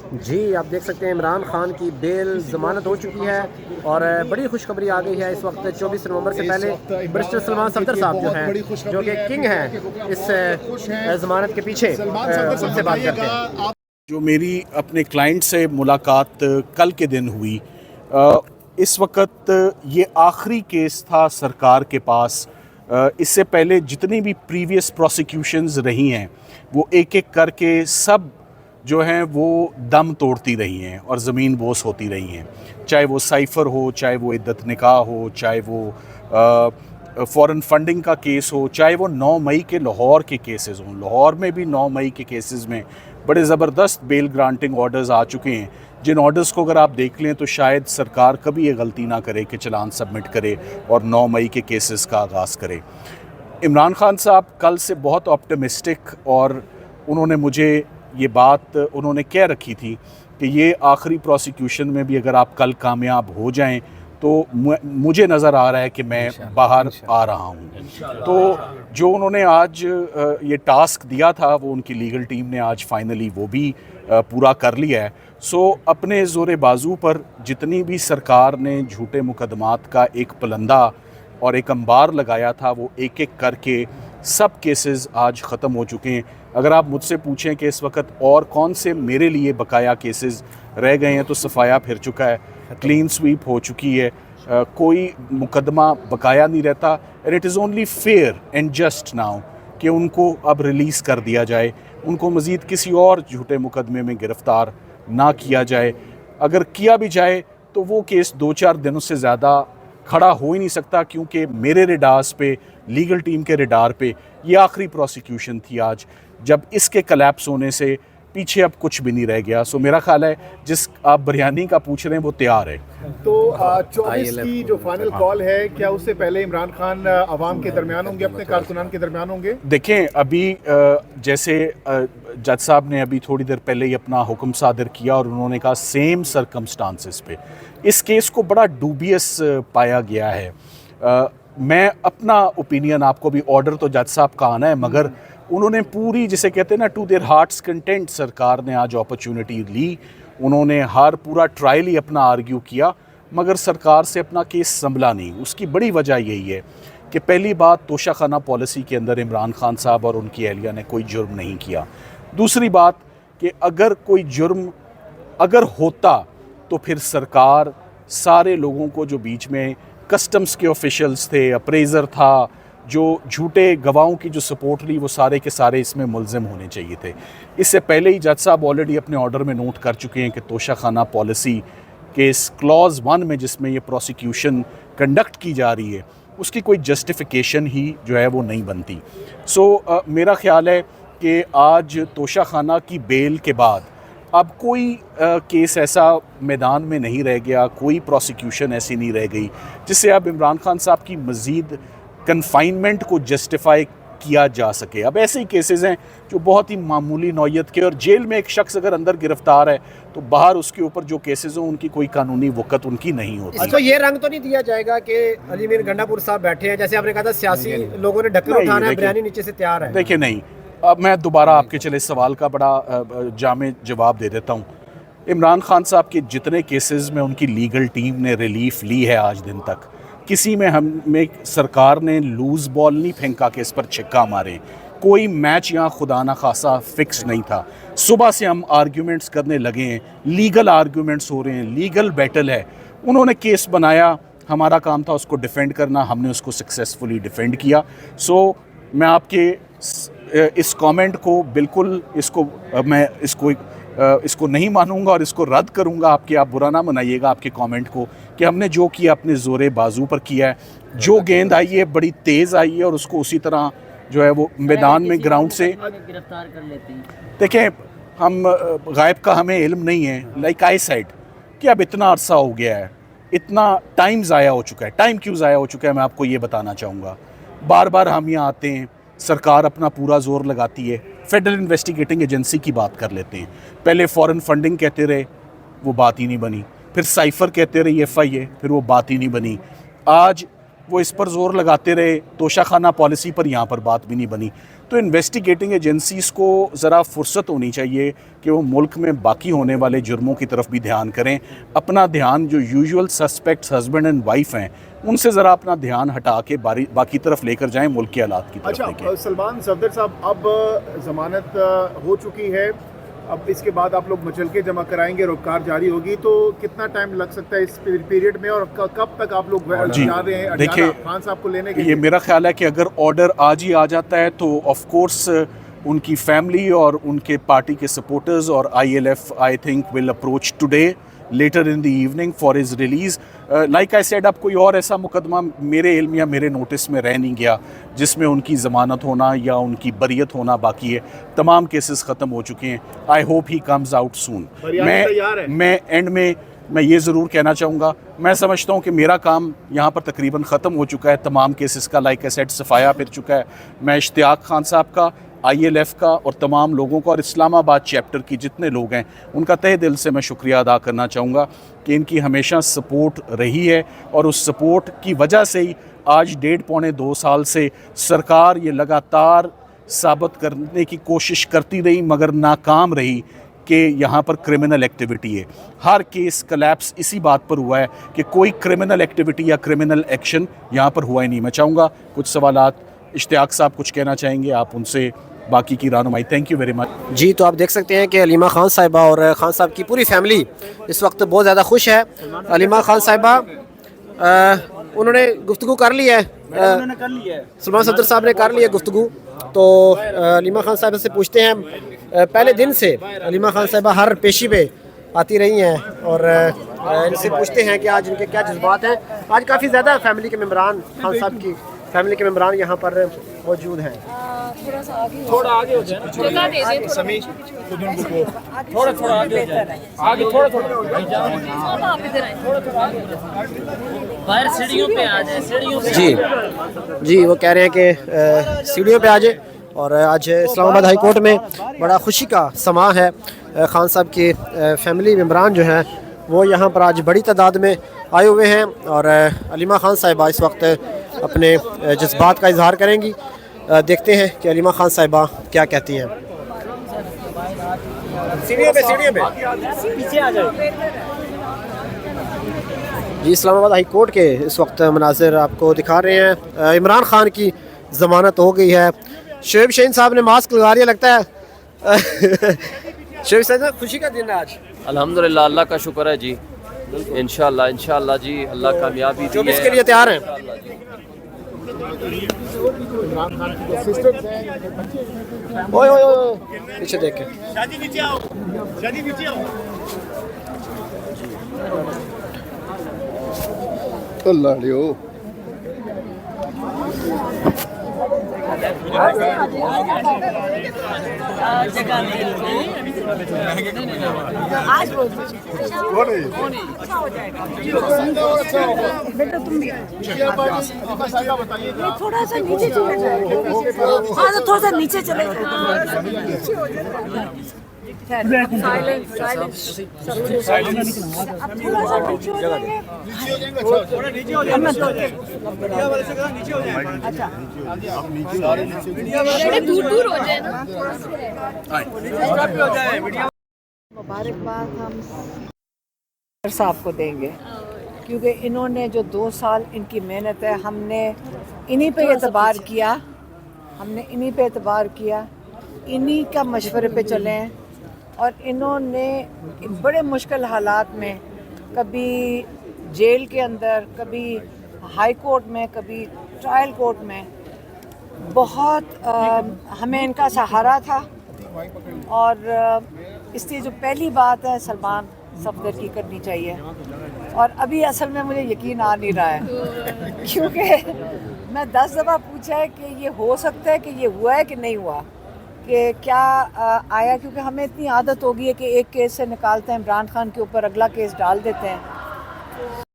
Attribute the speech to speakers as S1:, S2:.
S1: जी, आप देख सकते हैं इमरान खान की बेल ज़मानत हो चुकी है और बड़ी खुशखबरी आ गई है इस वक्त 24 नवंबर से पहले बैरिस्टर सलमान सफदर साहब जो हैं, जो कि किंग हैं इस ज़मानत के पीछे, उनसे बात करते हैं।
S2: जो मेरी अपने क्लाइंट से मुलाकात कल के दिन हुई, अ, इस वक्त ये आखिरी केस था सरकार के पास। इससे पहले जितनी भी प्रीवियस प्रोसिक्यूशंस रही हैं वो एक एक करके सब जो हैं वो दम तोड़ती रही हैं और ज़मीन बोस होती रही हैं। चाहे वो साइफ़र हो, चाहे वो इद्दत निकाह हो, चाहे वो फ़ॉरेन फंडिंग का केस हो, चाहे वो 9 मई के लाहौर के केसेस हों। लाहौर में भी 9 मई के केसेस में बड़े ज़बरदस्त बेल ग्रांटिंग ऑर्डर्स आ चुके हैं, जिन ऑर्डर्स को अगर आप देख लें तो शायद सरकार कभी ये गलती ना करे कि चालान सबमिट करे और 9 मई के केसेस का आगाज़ करे। इमरान खान साहब कल से बहुत ऑप्टिमिस्टिक, और उन्होंने मुझे ये बात उन्होंने कह रखी थी कि ये आखिरी प्रोसिक्यूशन में भी अगर आप कल कामयाब हो जाएं तो मुझे नज़र आ रहा है कि मैं बाहर आ रहा हूँ। तो जो उन्होंने आज ये टास्क दिया था वो उनकी लीगल टीम ने आज फाइनली वो भी पूरा कर लिया है। सो अपने ज़ोरे बाजू पर जितनी भी सरकार ने झूठे मुकदमात का एक पलंदा और एक अंबार लगाया था वो एक एक करके सब केसेस आज ख़त्म हो चुके हैं। अगर आप मुझसे पूछें कि इस वक्त और कौन से मेरे लिए बकाया केसेस रह गए हैं तो सफाया फिर चुका है, क्लीन स्वीप हो चुकी है। कोई मुकदमा बकाया नहीं रहता। And it is only fair and just now कि उनको अब रिलीज़ कर दिया जाए, उनको मज़ीद किसी और झूठे मुकदमे में गिरफ़्तार ना किया जाए। अगर किया भी जाए तो वो केस 2-4 दिनों से ज़्यादा खड़ा हो ही नहीं सकता, क्योंकि मेरे रेडार्स पे, लीगल टीम के रेडार पे ये आखिरी प्रोसिक्यूशन थी आज, जब इसके कलैप्स होने से पीछे अब कुछ भी नहीं रह गया। सो मेरा ख्याल है जिस आप बिरयानी का पूछ रहे हैं वो तैयार है।
S3: तो 24 की जो फाइनल कॉल है, क्या उससे पहले इमरान खान अवाम के दरमियान होंगे, अपने कारकुनान के दरमियान होंगे?
S2: देखें, अभी जैसे जज साहब ने अभी थोड़ी देर पहले ही अपना हुक्म सादर किया और उन्होंने कहा सेम सरकमस्टांसिस पे इस केस को बड़ा डूबियस पाया गया है। मैं अपना ओपिनियन आपको भी, ऑर्डर तो जज साहब का आना है, मगर उन्होंने पूरी, जिसे कहते हैं ना, टू देयर हार्ट्स कंटेंट सरकार ने आज अपॉर्चुनिटी ली। उन्होंने हर पूरा ट्रायल ही अपना आर्ग्यू किया, मगर सरकार से अपना केस संभला नहीं। उसकी बड़ी वजह यही है कि पहली बात, तोशाखाना पॉलिसी के अंदर इमरान खान साहब और उनकी अहलिया ने कोई जुर्म नहीं किया। दूसरी बात कि अगर कोई जुर्म अगर होता तो फिर सरकार सारे लोगों को, जो बीच में कस्टम्स के ऑफिशियल्स थे, अप्रेजर था, जो झूठे गवाहों की जो सपोर्ट ली, वो सारे के सारे इसमें मुलजिम होने चाहिए थे। इससे पहले ही जज साहब ऑलरेडी अपने ऑर्डर में नोट कर चुके हैं कि तोशाखाना पॉलिसी के इस क्लॉज 1 में जिसमें ये प्रोसिक्यूशन कंडक्ट की जा रही है उसकी कोई जस्टिफिकेशन ही जो है वो नहीं बनती। सो मेरा ख्याल है कि आज तोशाखाना की बेल के बाद अब कोई केस ऐसा मैदान में नहीं रह गया, कोई प्रोसिक्यूशन ऐसी नहीं रह गई जिससे अब इमरान खान साहब की मज़ीद कन्फाइनमेंट को जस्टिफाई किया जा सके। अब ऐसे ही केसेस हैं जो बहुत ही मामूली नौयत के, और जेल में एक शख्स अगर अंदर गिरफ्तार है तो बाहर उसके ऊपर जो केसेस हों उनकी कोई कानूनी वक़्त उनकी नहीं होती।
S1: इसको ये रंग तो नहीं दिया जाएगा कि अली मीर गंडापुर साहब बैठे हैं, जैसे आपने कहा था सियासी लोगों ने ढक्कन उठाना है, बिरयानी नीचे से तैयार है?
S2: देखिए, नहीं, अब मैं दोबारा आपके चले सवाल का बड़ा जामे जवाब दे देता हूँ। इमरान खान साहब के जितने केसेस में उनकी लीगल टीम ने रिलीफ ली है आज दिन तक, किसी में हमें सरकार ने लूज़ बॉल नहीं फेंका कि इस पर छिक्का मारे। कोई मैच यहाँ खुदा ना खासा फिक्स नहीं था। सुबह से हम आर्ग्यूमेंट्स करने लगे हैं, लीगल आर्ग्यूमेंट्स हो रहे हैं, लीगल बैटल है। उन्होंने केस बनाया, हमारा काम था उसको डिफेंड करना, हमने उसको सक्सेसफुली डिफेंड किया। सो मैं आपके इस कमेंट को बिल्कुल, मैं इसको नहीं मानूंगा और इसको रद्द करूंगा। आप बुरा ना मनाइएगा आपके कमेंट को, कि हमने जो किया अपने ज़ोरे बाजू पर किया है। जो गेंद आई है बड़ी तेज़ आई है और उसको उसी तरह जो है वो मैदान में ग्राउंड से
S4: गिरफ्तार कर लेते हैं।
S2: देखें, हम गायब का हमें इल्म नहीं है, लाइक आई सेड कि अब इतना अरसा हो गया है, इतना टाइम ज़ाया हो चुका है। टाइम क्यों ज़ाया हो चुका है मैं आपको ये बताना चाहूँगा। बार बार हम यहाँ आते हैं, सरकार अपना पूरा जोर लगाती है, फेडरल इन्वेस्टिगेटिंग एजेंसी की बात कर लेते हैं। पहले फॉरेन फंडिंग कहते रहे, वो बात ही नहीं बनी। फिर साइफ़र कहते रहे FIA, फिर वो बात ही नहीं बनी। आज वो इस पर जोर लगाते रहे, तोशाखाना पॉलिसी पर, यहाँ पर बात भी नहीं बनी। तो तो इन्वेस्टिगेटिंग एजेंसीज़ को ज़रा फुर्सत होनी चाहिए कि वो मुल्क में बाकी होने वाले जुर्मों की तरफ भी ध्यान करें। अपना ध्यान जो usual suspects husband and wife हैं उनसे ज़रा अपना ध्यान हटा के बाकी तरफ लेकर जाएं, मुल्क के हालात की तरफ
S3: अच्छा
S2: लेके।
S3: सलमान सफदर साहब, अब जमानत हो चुकी है, अब इसके बाद आप लोग मुचलके जमा कराएंगे, रोकार जारी होगी, तो कितना टाइम लग सकता है इस पीरियड में, और कब तक आप लोग
S2: जी,
S3: जा रहे हैं
S2: देखिए,
S3: खान साहब को लेने के
S2: ये
S3: लिए?
S2: मेरा ख्याल है कि अगर ऑर्डर आज ही आ जाता है तो ऑफ कोर्स उनकी फैमिली और उनके पार्टी के सपोर्टर्स और ILF I think will approach today later in the evening for his release. Like I said, अब कोई और ऐसा मुकदमा मेरे इल्म या मेरे नोटिस में रह नहीं गया जिसमें उनकी ज़मानत होना या उनकी बरियत होना बाकी है। तमाम केसेस ख़त्म हो चुके हैं। I hope he comes out soon. मैं एंड में मैं ये ज़रूर कहना चाहूँगा, मैं समझता हूँ कि मेरा काम यहाँ पर तकरीबन ख़त्म हो चुका है। तमाम केसेस का लाइक आई सेड सफाया फिर चुका है। मैं इश्तियाक खान साहब का, ILF का और तमाम लोगों का और इस्लामाबाद चैप्टर की जितने लोग हैं उनका तहे दिल से मैं शुक्रिया अदा करना चाहूँगा कि इनकी हमेशा सपोर्ट रही है, और उस सपोर्ट की वजह से ही आज 1.5-2 साल से सरकार ये लगातार साबित करने की कोशिश करती रही मगर नाकाम रही कि यहाँ पर क्रिमिनल एक्टिविटी है। हर केस कलैप्स इसी बात पर हुआ है कि कोई क्रिमिनल एक्टिविटी या क्रिमिनल एक्शन यहाँ पर हुआ ही नहीं। मैं चाहूँगा कुछ सवालात इश्तियाक साहब कुछ कहना चाहेंगे, आप उनसे बाकी की रानुमाई। Thank you very much.
S1: जी, तो आप देख सकते हैं कि अलीमा खान साहिबा और खान साहब की पूरी फैमिली इस वक्त बहुत ज़्यादा खुश है। अलीमा खान साहिबा उन्होंने गुफ्तगू कर ली है, सलमान सफदर साहब ने कर ली है गुफ्तगू। तो अलीमा खान साहिबा से पूछते हैं, पहले दिन से अलीमा खान साहिबा हर पेशी पे आती रही हैं, और इनसे पूछते हैं कि आज इनके क्या जज्बात हैं। आज काफ़ी ज़्यादा फैमिली के मेम्बरान, खान साहब की फैमिली के मेम्बरान यहाँ पर मौजूद हैं।
S4: थोड़ा आगे हो जाए ना, जगह दे दे समीज, थोड़ा आगे हो जाए, आगे थोड़ा आप इधर आए, बाहर सीढ़ियों पे आ जाए, सीढ़ियों पे।
S1: जी, वो कह रहे हैं कि सीढ़ियों पे आ जाए। और आज इस्लामाबाद हाई कोर्ट में बड़ा खुशी का समा है। खान साहब के फैमिली मेम्बरान जो हैं वो यहाँ पर आज बड़ी तादाद में आए हुए हैं, और अलीमा खान साहिबा इस वक्त अपने जज्बात का इजहार करेंगी। देखते हैं कि अलीमा खान साहिबा क्या कहती हैं। सीढ़ियों पे पीछे आ जाए। जी, इस्लामाबाद हाई कोर्ट के इस वक्त मनाजिर आपको दिखा रहे हैं। इमरान खान की ज़मानत हो गई है। शोएब शहीन साहब ने मास्क लगा लिया लगता है। शोएब साहब, खुशी का दिन है आज।
S5: अल्हम्दुलिल्लाह, अल्लाह का शुक्र है जी। इंशाल्लाह जी, अल्लाह कामयाबी दी
S1: 24 के लिए तैयार हैं। ओए ओए ओए, पीछे देख के।
S6: बेटा तुम भी थोड़ा सा नीचे चले जाए। हाँ, तो थोड़ा सा नीचे चले जाए। साइलेंस अब थोड़ा सा नीचे हो जाएंगे। अच्छा,
S4: दूर हो जाए ना।
S6: मुबारकबाद हम साहब को देंगे, क्योंकि इन्होंने जो 2 साल इनकी मेहनत है, हमने इन्हीं पे एतबार किया, इन्हीं का मशवरे पे चले हैं। और इन्होंने बड़े मुश्किल हालात में, कभी जेल के अंदर, कभी हाई कोर्ट में, कभी ट्रायल कोर्ट में, बहुत हमें इनका सहारा था। और इसलिए जो पहली बात है सलमान सफदर की करनी चाहिए। और अभी असल में मुझे यकीन आ नहीं रहा है, क्योंकि मैं 10 दफ़ा पूछा है कि ये हो सकता है कि ये हुआ है कि नहीं हुआ, कि क्या आया, क्योंकि हमें इतनी आदत हो गई है कि एक केस से निकालते हैं, इमरान खान के ऊपर अगला केस डाल देते हैं।